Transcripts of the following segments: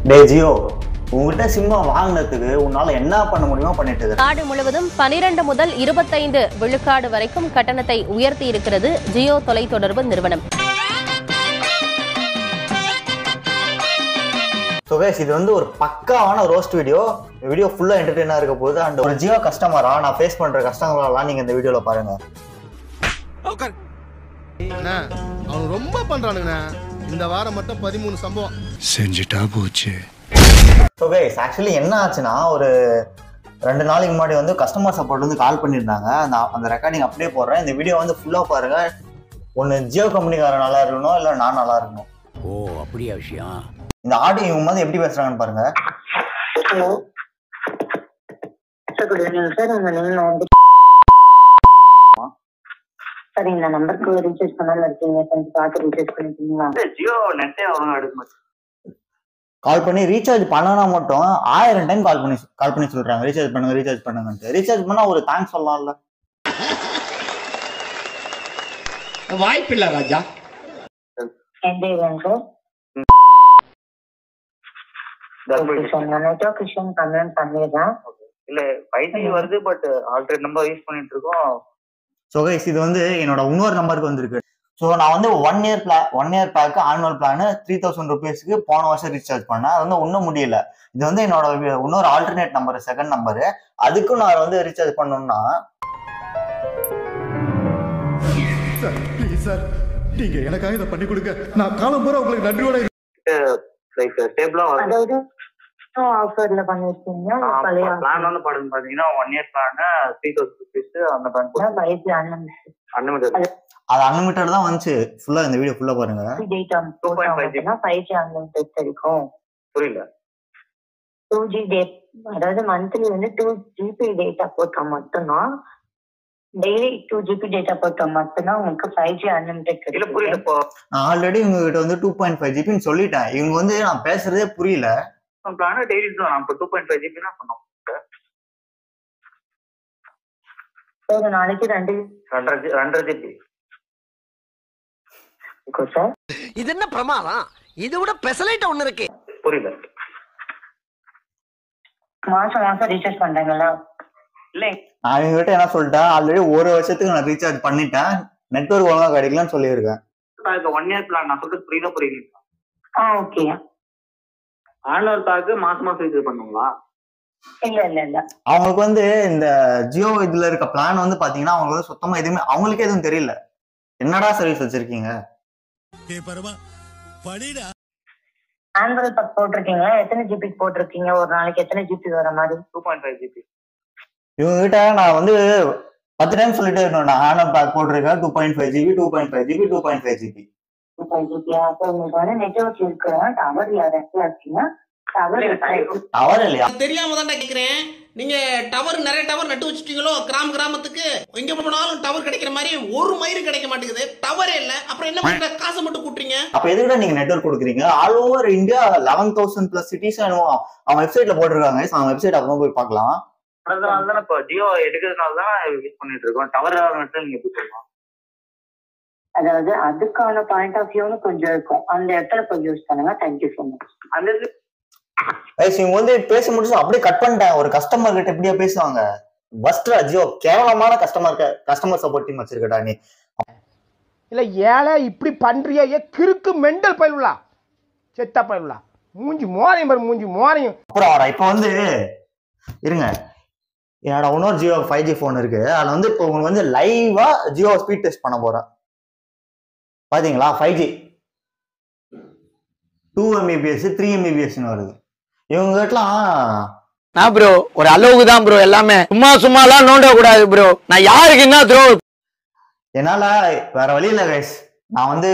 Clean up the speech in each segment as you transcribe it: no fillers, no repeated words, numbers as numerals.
டே ஜியோ, உங்ககிட்ட சிம்மா வாங்கினதுக்கு உன்னால என்ன பண்ண முடியுமோ பண்ணிட்டு இருக்கு. நாடு முழுவதும் 12 முதல் 25 விழுக்காடு வரைக்கும் கட்டணத்தை உயர்த்தி இருக்கிறது ஜியோ தொலைத்தொடர்பு நிறுவனம். ஸோ கைஸ், இது வந்து ஒரு பக்காவான ரோஸ்ட் வீடியோ. வீடியோ ஃபுல்லா என்டர்டெயினா இருக்க போகுது. அண்ட் ஒரு ஜியோ கஸ்டமரா நான் ஃபேஸ் பண்ற கஷ்டங்களெல்லாம் நீங்க இந்த வீடியோல பாருங்க. அவன் ரொம்ப பண்றானுங்க. இந்த வாரம் மட்டும் 13 சம்பவம் செஞ்சுட்டா போச்சு. ஸோ கைஸ், ஆக்சுவலி என்ன ஆச்சுன்னா, ஒரு 2 நாளைக்கு முன்னாடி வந்து கஸ்டமர் சப்போர்ட் வந்து கால் பண்ணியிருந்தாங்க. அந்த ரெக்கார்டிங் அப்படியே போடுறேன். இந்த வீடியோ வந்து ஃபுல்லா பாருங்க. ஒன்று ஜியோ கம்பெனிக்காரன் நல்லா இருக்கணும், இல்லை நான் நல்லா இருக்கணும். ஓ அப்படியா விஷயம். இந்த ஆடியோ இவங்க வந்து எப்படி பேசுறாங்கன்னு பாருங்க. Hello sir, good evening sir. உங்க நேம் வந்து சார், இந்த நம்பருக்கு ரீசார்ஜ் பண்ணாம இருக்கீங்க, கொஞ்சம் பார்த்து ரீசார்ஜ் பண்ணிட்டீங்களா? ஜியோ நெட்டே அவங்க எடுக்க கால் பண்ணி ரீசார்ஜ் பண்ணனா மட்டும் 1000 டைம் கால் பண்ணி சொல்றாங்க ரீசார்ஜ் பண்ணுங்கன்ட்டு. ரீசார்ஜ் பண்ணா ஒரு தேங்க்ஸ் சொல்லலாம்ல. வாய்ப்பில்லை ராஜா. எந்த ஏரியாங்க சார்? நெட்வொர்க் இஷ்யூ கம்ப்ளைண்ட் பண்ணிடுறேன். இல்ல 5G வருது, பட் ஆல்ரெடி நம்பர் யூஸ் பண்ணிட்டு இருக்கோம். ஸோ கைஸ், இது வந்து என்னோட இன்னொரு நம்பருக்கு வந்திருக்கு. ஸோ நான் வந்து 1 இயர் பேக்கு ஆனுவல் பிளான் 3000 rupeesக்கு போன வருஷம் ரீசார்ஜ் பண்ணேன். அது வந்து ஒன்றும் முடியல. இது வந்து என்னோட இன்னொரு ஆல்டர்னேட் நம்பர், செகண்ட் நம்பரு. அதுக்கும் நான் வந்து ரீசார்ஜ் பண்ணணும்னா சார், நீங்க எனக்காக இதை பண்ணி கொடுங்க. நான் காலம் பூரா உங்களுக்கு நன்றியோட லைக் டேபிளா அதாவது ஆஃபர்ல பண்ணிருக்கீங்க. பழைய பிளான் வந்து பாத்தீங்கன்னா 1 இயர் பிளான் 3000 rupees. அந்த பிளான் 5G அன்லிமிட்டட் அது அன்லிமிட்டட் தான் வந்துச்சு. ஃபுல்லா இந்த வீடியோ ஃபுல்லா பாருங்க. டேட்டா 5G அன்லிமிட்டட் கிடைக்கும். புரியல. 2G டேட், அதாவது மந்த்லி வந்து 2GB டேட்டா போட்டா மட்டும்தான், டெய்லி 2GB டேட்டா போட்டா மட்டும்தான் உங்களுக்கு 5G அன்லிமிட்டட் கிடைக்கும். புரியல. நான் ஆல்ரெடி உங்ககிட்ட வந்து 2.5GB சொல்லிட்டேன். இவங்க வந்து நான் பேசுறதே புரியல. பிளான் டெய்லி நான் 2.5GB தான் சொன்னோம். ஒரு நாளைக்கு 2.5GB சார். இது என்ன பிரமாதம்? இதை விட பெசலைட் ஒண்ணு இருக்கு. புரியல. மாசம் ரீசார்ஜ் பண்றாங்களா? இல்ல, நான் இவங்ககிட்ட என்ன சொல்லிட்டேன், ஆல்ரெடி 1 வருஷத்துக்கு நான் ரீசார்ஜ் பண்ணிட்டேன், நெட்வொர்க் ஒழுங்கா கிடைக்கலன்னு சொல்லியிருக்கேன். 1 இயர் பிளான் நான் சொல்றது புரியுது. ஓகே. ஆனுவல் பேக்கு மாசம் ரீசார்ஜ் பண்ணுங்களா? இல்ல அவங்களுக்கு வந்து இந்த ஜியோ இதுல இருக்க பிளான் வந்து பாத்தீங்கன்னா அவங்களுக்கு வந்து சுத்தமா எதுவுமே அவங்களுக்கே எதுவும் தெரியல. என்னடா சர்வீஸ் வச்சிருக்கீங்க? ஆனுவல் பேக் போட்டிருக்கீங்களா? எத்தனை ஜிபி போட்டிருக்கீங்க? ஒரு நாளைக்கு எத்தனை ஜிபி வர மாதிரி? 2.5GB. இவங்க கிட்ட நான் வந்து 10 டைம் சொல்லிட்டே இருக்கணும். நான் ஆனுவல் பேக் போட்டிருக்கேன் 2.5GB 2.5GB 2.5GB. 2.5GB. அப்போ உங்களுக்கு வந்து நெட்வொர்க் இருக்கு, டவர் இடத்துல இருக்கீங்க. டவர் இல்லையா? தெரியாம தான் கேக்குறேன். நீங்க நிறைய டவர் நட்டு வச்சுட்டீங்களோ? கிராமத்துக்கு எங்க போனாலும் டவர் கிடைக்கிற மாதிரி ஒரு மயிறு கிடைக்க மாட்டேங்குது. டவரே இல்ல. அப்புறம் என்ன பண்ற? காசை மட்டும் கூட்டுறீங்க. அப்ப எதுக்குடா நீங்க நெட்வொர்க் கொடுக்குறீங்க? ஆல் ஓவர் இந்தியா 11,000+ சிட்டிஸ் அவங்க வெப்சைட்ல போட்டிருக்காங்க. அவங்க வெப்சைட் அப்புறம் போய் பார்க்கலாம். அதனாலதான் இப்ப ஜியோ எடுக்கிறதுனாலதான் யூஸ் பண்ணிட்டு இருக்கோம். டவர் மட்டும் நீங்க எப்படி சொல்லலாம்? அதாவது அதுக்கான பாயிண்ட் ஆஃப் வியூன்னு கொஞ்சம் இருக்கும். அந்த இடத்துல கொஞ்சம் யூஸ் பண்ணுங்க. Thank you so much. அந்த இவங்க வந்து பேச முடிச்சு அப்படியே கட் பண்ணிட்டேன். ஒரு கஸ்டமர் கிட்ட எப்படியா பேசுவாங்க? பஸ்ட்ரா ஜியோ, கேவலமான கஸ்டமர் சப்போர்ட் டீம் வச்சிருக்கடா நீ. இல்ல ஏழை இப்படி பண்றியா? கிறுக்கு மெண்டல் பயிலுலா, செத்த பயிலுலா, மூஞ்சி மோரையும். அப்புறம் வர இப்ப வந்து இருங்க, என்னோட இன்னொரு ஜியோ 5G போன் இருக்கு. அதுல வந்து இப்போ உங்களுக்கு வந்து லைவா ஜியோ ஸ்பீட் டெஸ்ட் பண்ண போறேன். பாத்தீங்களா? 5G 2 Mbps 3 Mbps வருது. இவங்க கிட்டலாம் நான் ப்ரோ ஒரு அளவுக்கு தான் ப்ரோ. எல்லாமே சும்மாலாம் நோண்ட கூடாது ப்ரோ. நான் யாருக்கு என்ன த்ரோ? என்னால வேற வழி இல்ல கைஸ். நான் வந்து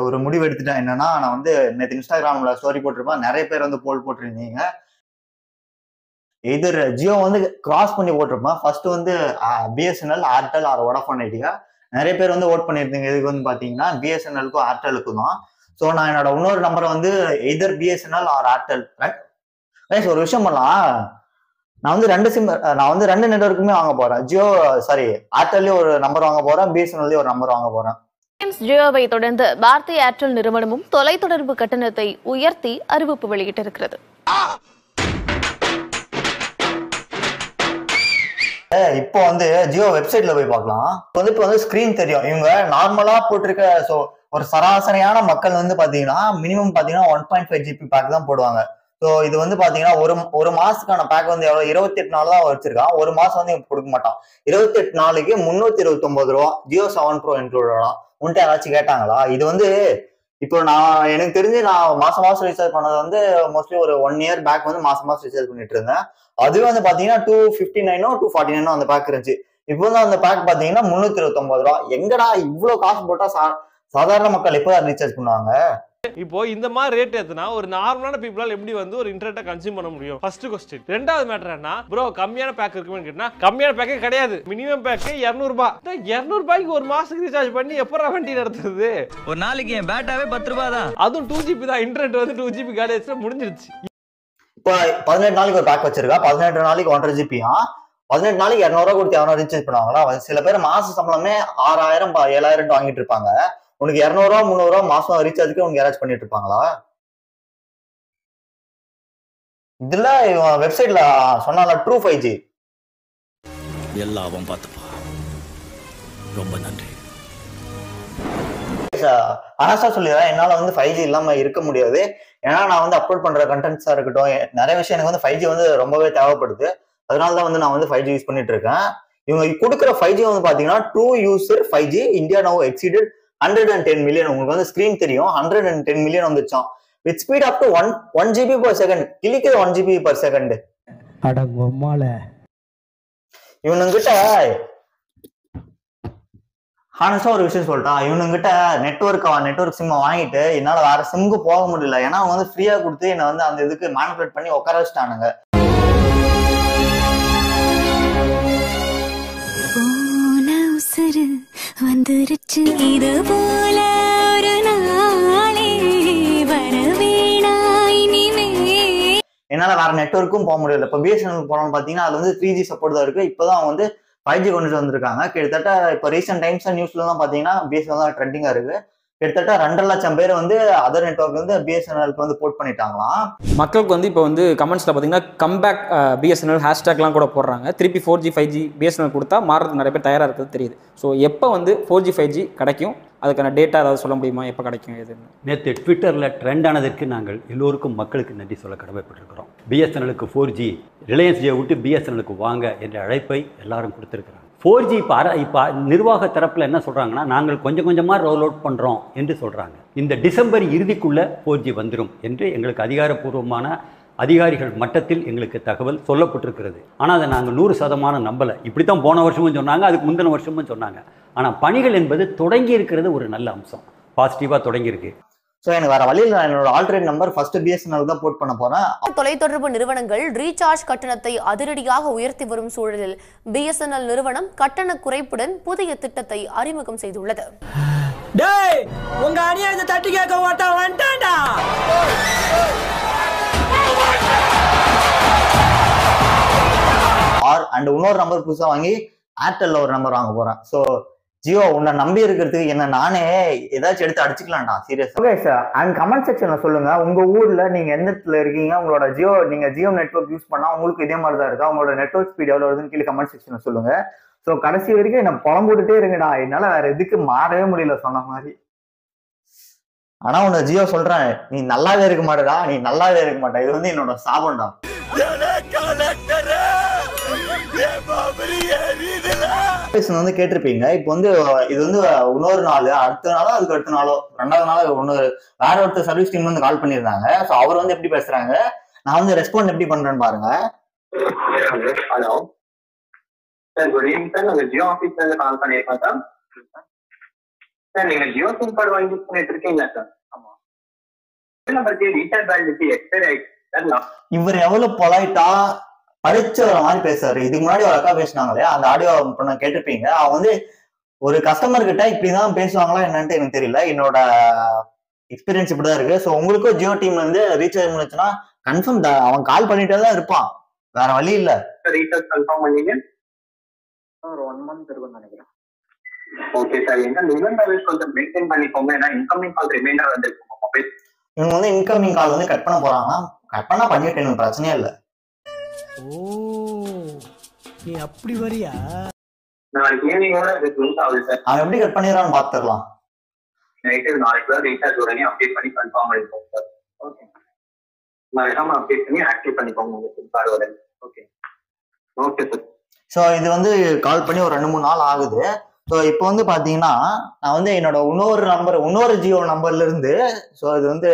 ஒரு முடிவு எடுத்துட்டேன். என்னன்னா, நான் வந்து நேற்று இன்ஸ்டாகிராம்ல ஸ்டோரி போட்டிருப்பேன். நிறைய பேர் வந்து போல் போட்டிருந்தீங்க. எதிர் ஜியோ வந்து கிராஸ் பண்ணி போட்டிருப்பேன். ஃபர்ஸ்ட் வந்து பிஎஸ்என்எல், ஏர்டெல் ஆர் வோடாஃபோன் ஐடியா. நிறைய பேர் வந்து ஓட் பண்ணியிருந்தீங்க. இதுக்கு வந்து பாத்தீங்கன்னா பிஎஸ்என்எலுக்கும் ஏர்டெலுக்கும் தான். ஸோ நான் என்னோட இன்னொரு நம்பரை வந்து எதர் பிஎஸ்என்எல் ஆர் ஏர்டெல். ஒரு விஷயம் பண்ணலாம். நான் வந்து 2 நெட்வொர்க்குமே வாங்க போறேன். ஜியோ ஏர்டெல்லையும் ஒரு நம்பர் வாங்க போறேன், பிஎஸ்என்எல்லையும் ஒரு நம்பர் வாங்க போறேன். ஜியோவை தொடர்ந்து பாரதி ஏர்டெல் நிறுவனமும் தொலைத்தொடர்பு கட்டணத்தை உயர்த்தி அறிவிப்பு வெளியிட்டிருக்கிறது. இப்போ வந்து ஜியோ வெப்சைட்ல போய் பார்க்கலாம். இப்போ வந்து ஸ்கிரீன் தெரியும். இவங்க நார்மலா போட்டிருக்க ஒரு சராசரியான மக்கள் வந்து பாத்தீங்கன்னா மினிமம் பாத்தீங்கன்னா 1.5 GB பேக் தான் போடுவாங்க. ஸோ இது வந்து பாத்தீங்கன்னா ஒரு மாசத்துக்கான பேக் வந்து எவ்வளவு 28 நாள் தான் வச்சிருக்கான். ஒரு மாசம் வந்து கொடுக்க மாட்டான். 28 நாளைக்கு 329 ரூபா. ஜியோ 7 Pro இன்க்ளூடடா. உன்ட்டு யாராச்சும் கேட்டாங்களா? இது வந்து இப்போ எனக்கு தெரிஞ்சு நான் மாசம் ரீசார்ஜ் பண்ணது வந்து மோஸ்ட்லி ஒரு 1 year பேக் வந்து மாசம் ரீசார்ஜ் பண்ணிட்டு இருந்தேன். அதுவே வந்து பாத்தீங்கன்னா 259 249 அந்த பேக் இருந்துச்சு. இப்போ வந்து அந்த பேக் பாத்தீங்கன்னா 329 ரூபா. எங்கடா இவ்வளவு காசு போட்டா சாதாரண மக்கள் எப்பதான் ரீசார்ஜ் பண்ணுவாங்க? இப்போ இந்த மாதிரி ரேட் ஏத்துனா ஒரு நார்மலான பீப்புளால் எப்படி வந்து ஒரு இன்டர்நெட்டை கன்சியூம் பண்ண முடியும்? First question. ரெண்டாவது மேட்டர் என்ன ப்ரோ, கம்மியான பேக் இருக்குன்னு கேட்டா கம்மியான பேக்கே கிடையாது. மினிமம் பேக் 200 ரூபாய். 200 ரூபாய்க்கு ஒரு மாசத்துக்கு ரீசார்ஜ் பண்ணி எப்பறா வண்டி நடத்துறது? ஒரு நாளைக்கு என் பேட்டாவே 10 ரூபாய் தான். அதுவும் 2 GB தான். இன்டர்நெட் வந்து 2 GB காலி ஆச்சுனா முடிஞ்சிருச்சு. இப்போ 18 நாளைக்கு ஒரு பேக் வச்சிருக்கா. 18 நாளைக்கு 1.5 GB. 18 நாளைக்கு 200 ரூபாய் கொடுத்து எவனோ ரீசார்ஜ் பண்ணுவாங்களா? சில பேர் மாச சம்பளமே 6000 7000 வாங்கிட்டு இருப்பாங்க. உனக்கு 200 ரூபா 300 ரூபா மாசம் ரீசார்ஜுக்கு உனக்கு யாராச்சும் பண்ணிட்டு இருப்பாங்களா? இதுல வெப்சைட்ல சொன்னால ட்ரூ 5G எல்லாம் பார்த்துப்பா. ரொம்ப நன்றி. ஆனா சொல்லிடுறேன், என்னால வந்து 5G இல்லாம இருக்க முடியாது. ஏன்னா நான் வந்து அப்லோட் பண்ற கண்டென்ட்ஸா இருக்கட்டும், நிறைய விஷயம் எனக்கு வந்து 5G வந்து ரொம்பவே தேவைப்படுது. அதனாலதான் வந்து நான் வந்து 5G யூஸ் பண்ணிட்டு இருக்கேன். இவங்க கொடுக்குற 5G வந்து பாத்தீங்கன்னா true user 5G India now exceeded 110 million. உங்களுக்கு வந்து ஸ்கிரீன் தெரியும், 110 million வந்துச்சான். With speed up to 1 GB per second. கிளிக்குது 1 GB per second. அடங்கம்மால இவனுங்கிட்ட ஹானஸ்டா ஒரு விஷயம் சொல்லிட்டான். இவனுங்கிட்ட நெட்வொர்க் சிம் வாங்கிட்டு என்னால வேற சிம்க்கு போக முடியல. ஏன்னா அவங்க வந்து ஃப்ரீயா கொடுத்து என்ன வந்து அந்த இதுக்கு மேனிபுலேட் பண்ணி உட்கார வச்சுட்டானுங்க. வந்துருச்சு இது போல ஒரு நாளே வரவேணா இனிமே. என்னால வேற நெட்வொர்க்கும் போக முடியல. இப்ப பிஎஸ்என்எல் போனோம்னு பாத்தீங்கன்னா அது வந்து 3G சப்போர்ட் தான் இருக்கு. இப்பதான் அவங்க வந்து 5G கொண்டு வந்திருக்காங்க. கிட்டத்தட்ட இப்ப ரீசெண்ட் டைம்ஸ் நியூஸ்ல தான் பாத்தீங்கன்னா பிஎஸ்என்எல் தான் ட்ரெண்டிங்கா இருக்கு. கிட்டத்தட்ட 2 லட்சம் பேர் வந்து அதர் நெட்வொர்க் வந்து பிஎஸ்என்எல்க்கு வந்து போர்ட் பண்ணிட்டாங்களாம். மக்களுக்கு வந்து இப்போ வந்து கமெண்ட்ஸில் பார்த்தீங்கன்னா கம்பேக் பிஎஸ்என்எல் ஹேஷ்டேக்லாம் கூட போடுறாங்க. திருப்பி 4G 5G பிஎஸ்என்எல் கொடுத்தா மாறுறதுக்கு நிறைய பேர் தயாராக இருக்கிறது தெரியுது. ஸோ எப்போ வந்து 4G 5G கிடைக்கும், அதுக்கான டேட்டா ஏதாவது சொல்ல முடியுமா? எப்போ கிடைக்கும் எதுன்னு? நேற்று ட்விட்டரில் ட்ரெண்ட் ஆனதற்கு நாங்கள் எல்லோருக்கும் மக்களுக்கு நன்றி சொல்ல கடமைப்பட்டிருக்கிறோம். பிஎஸ்என்எலுக்கு 4G, ரிலையன்ஸ் ஜியோ விட்டு பிஎஸ்என்எலுக்கு வாங்க என்ற அழைப்பை எல்லாரும் கொடுத்துருக்குறாங்க. 4G இப்போ நிர்வாக தரப்பில் என்ன சொல்கிறாங்கன்னா, நாங்கள் கொஞ்சம் கொஞ்சமாக ரோல் அவுட் பண்ணுறோம் என்று சொல்கிறாங்க. இந்த டிசம்பர் இறுதிக்குள்ளே 4G வந்துடும் என்று எங்களுக்கு அதிகாரப்பூர்வமான அதிகாரிகள் மட்டத்தில் எங்களுக்கு தகவல் சொல்லப்பட்டிருக்கிறது. ஆனால் அதை நாங்கள் 100% நம்பலை. இப்படி தான் போன வருஷமும் சொன்னாங்க, அதுக்கு முந்தின வருஷமும் சொன்னாங்க. ஆனால் பணிகள் என்பது தொடங்கி இருக்கிறது ஒரு நல்ல அம்சம், பாசிட்டிவாக தொடங்கியிருக்கு. ஸோ எனக்கு வேற வழியில் என்னோட ஆல்டர்னேட் நம்பர் ஃபர்ஸ்ட் பிஎஸ்என்எல் தான் போர்ட் பண்ண போறேன். தொலைத்தொடர்பு நிறுவனங்கள் ரீசார்ஜ் கட்டணத்தை அதிரடியாக உயர்த்தி வரும் சூழலில் பிஎஸ்என்எல் நிறுவனம் கட்டண குறைப்புடன் புதிய திட்டத்தை அறிமுகம் செய்துள்ளது. டேய், உங்க அநியாயத்தை தட்டி கேட்க மாட்டான் வந்துட்டான்டா. அண்ட் இன்னொரு நம்பர் புதுசா வாங்கி ஏர்டெல்ல ஒரு நம்பர் வாங்க போறேன். ஸோ ஜியோ உன்னை நம்பி இருக்கிறதுக்கு என்ன நானே ஏதாச்சும் எடுத்து அடிச்சுக்கலாம்டா, serious. Okay sir, and comment செக்ஷன்ல சொல்லுங்க உங்க ஊர்ல நீங்க எந்த இடத்துல இருக்கீங்க, உங்களோட ஜியோ நெட்வொர்க் யூஸ் பண்ணா உங்களுக்கு இதே மாதிரி தான் இருக்கா, உங்களோட நெட்வொர்க் ஸ்பீட் எவ்வளவு வருதுன்னு கீழே கமெண்ட் செக்ஷன்ல சொல்லுங்க. ஸோ கடைசி வரைக்கும் என்ன புலம்புட்டுட்டே இருங்கடா, என்னால வேற எதுக்கு மாறவே முடியல சொன்ன மாதிரி. ஆனா உன்னை ஜியோ சொல்றேன், நீ நல்லாவே இருக்க மாட்டேடா, நீ நல்லாவே இருக்க மாட்டே. இது வந்து என்னோட சாபம்டா. வந்து கேட்டிருப்பீங்க. இப்போ வந்து இது வந்து இன்னொரு நாள், அடுத்த நாளோ அதுக்கு அடுத்த நாளோ 2வது நாள் வேற ஒருத்தர் சர்வீஸ் டீம் வந்து கால் பண்ணியிருந்தாங்க. ஸோ அவர் வந்து எப்படி பேசுறாங்க, நான் வந்து ரெஸ்பாண்ட் எப்படி பண்றேன்னு பாருங்க. Hello sir, good evening sir. நாங்கள் ஜியோ ஆஃபீஸ்ல இருந்து கால் பண்ணியிருக்கோம் சார். சார் நீங்க ஜியோ சிம் கார்டு வாங்கி யூஸ் பண்ணிட்டு இருக்கீங்களா சார்? ஆமா. நம்பருக்கு ரீசார்ஜ் வேலிடிட்டி எக்ஸ்பைரி ஆயிடுச்சு சார். இவர் எவ்வளவு பொலைட்டா படிச்ச ஒரு மாதிரி பேசுறாரு. இதுக்கு முன்னாடி ஒரு அக்கா பேசினாங்களே, அந்த ஆடியோ நான் கேட்டிருப்பீங்க. அவங்க வந்து ஒரு கஸ்டமர் கிட்ட இப்படிதான் பேசுவாங்களா என்னன்ட்டு எனக்கு தெரியல. என்னோட எக்ஸ்பீரியன்ஸ் இப்படிதான் இருக்கு. ஸோ உங்களுக்கும் ஜியோ டீம்ல இருந்து ரீசார்ஜ் பண்ணுச்சுன்னா கன்ஃபார்ம் அவன் கால் பண்ணிட்டே தான் இருப்பான், வேற வழி இல்ல. ரீசார்ஜ் கன்ஃபார்ம் பண்ணீங்க ஒரு 1 month இருக்கும்னு நினைக்கிறேன். ஓகே சார், என்ன லிமிட் பேலன்ஸ் கொஞ்சம் மெயின்டைன் பண்ணிக்கோங்க. ஏன்னா இன்கமிங் கால் ரிமைண்டர் வந்திருக்கும் மொபைல். இவங்க வந்து இன்கமிங் கால் வந்து கட் பண்ண போறாங்க. கட் பண்ணா பண்ணிட்டு எனக்கு பிரச்சனையே இல்லை. ஓ நீ அப்படி வரியா? நாளைக்கு ஈவினிங்கோட ரிலீஸ் ஆகுது சார். அவன் எப்படி கட் பண்ணிடுறான்னு பார்த்துடலாம். நைட்டு நாளைக்கு ரீசார்ஜ் உடனே அப்டேட் பண்ணி கன்ஃபார்ம் பண்ணிக்கோங்க சார். ஓகே, மறக்காம அப்டேட் பண்ணி ஆக்டிவ் பண்ணிக்கோங்க உங்க சிம் கார்டு உடனே. Okay okay sir. ஸோ இது வந்து கால் பண்ணி ஒரு 2-3 நாள் ஆகுது. ஸோ இப்போ வந்து பார்த்தீங்கன்னா நான் வந்து என்னோட இன்னொரு ஜியோ நம்பர்ல இருந்து, ஸோ இது வந்து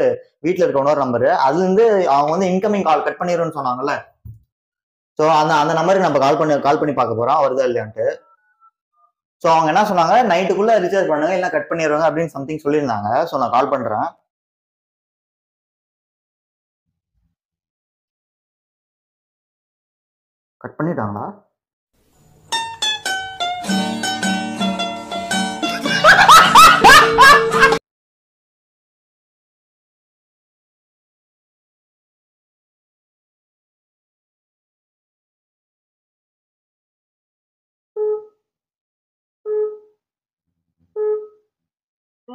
வீட்டில் இருக்க இன்னொரு நம்பரு, அதுலேருந்து அவங்க வந்து இன்கமிங் கால் கட் பண்ணிடுன்னு சொன்னாங்கல்ல. ஸோ அந்த நம்பருக்கு நம்ம கால் பண்ணி பார்க்க போகிறோம் வருதா இல்லையான்ட்டு. ஸோ அவங்க என்ன சொன்னாங்க, நைட்டுக்குள்ளே ரீசார்ஜ் பண்ணுங்க இல்லை கட் பண்ணிடுவாங்க அப்படின்னு சம்திங் சொல்லியிருந்தாங்க. ஸோ நான் கால் பண்ணுறேன். கட் பண்ணிட்டாங்களா?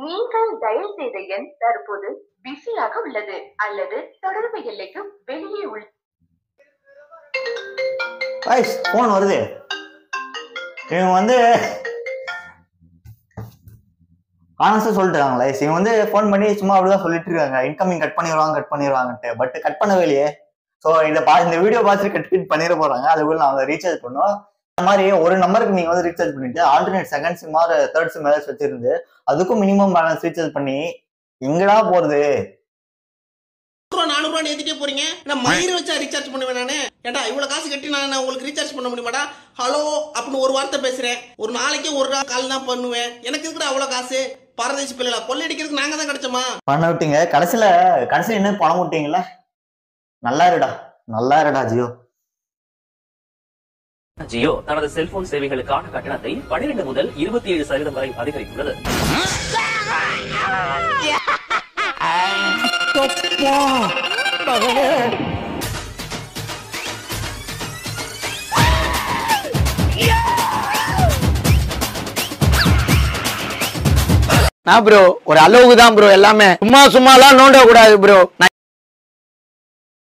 நீங்கள் டயல் செய்த எண் தற்போது பிஸியாக உள்ளது அல்லது தொடர்பு எல்லைக்கு வெளியே உள்ளது. போன் வருது. இவங்க வந்து ஆனஸ்டா சொல்லிட்டுருக்காங்களே, இவங்க வந்து ஃபோன் பண்ணி சும்மா அப்படிதான் சொல்லிட்டு இருக்காங்க, இன்கமிங் கட் பண்ணிடுவாங்கன்ட்டு. பட் கட் பண்ணவே இல்லையே. ஸோ இந்த வீடியோ பார்த்துட்டு கட் பண்ணிட போறாங்க. அதுக்குள்ள நான் அவங்க ரீசார்ஜ் பண்ணுவோம். அந்த மாதிரி ஒரு நம்பருக்கு நீங்க வந்து ரீசார்ஜ் பண்ணிட்டு alternate second SIM or third SIM ஏதாச்சும் வச்சிருந்து அதுக்கும் மினிமம் பேலன்ஸ் ரீசார்ஜ் பண்ணி எங்கடா போறது? 400 ஏத்திட்டே போறீங்க. நான் மயிர் வச்சா ரீசார்ஜ் பண்ணுவேன் நானு. ஏண்டா இவ்வளவு காசு கட்டி நான் உங்களுக்கு ரீசார்ஜ் பண்ண முடியுமாடா? ஹலோ அப்படின்னு ஒரு வார்த்தை பேசுறேன். ஒரு நாளைக்கு ஒரு கால் தான் பண்ணுவேன். எனக்கு இருக்கிற அவ்வளவு காசு பரதேசி பிள்ளைல கொள்ளையடிக்கிறதுக்கு நாங்க தான் கிடைச்சோமா? பண்ண விட்டீங்க. கடைசியில என்ன பணம் விட்டீங்களா? நல்லா இருடா ஜியோ. ஜியோ தனது செல்போன் சேவைகளுக்கான கட்டணத்தை 12 முதல் 27% வரை அதிகரித்துள்ளது. நான் ப்ரோ ஒரு அளவுக்கு தான் ப்ரோ, எல்லாமே சும்மாலாம் நோண்ட கூடாது ப்ரோ.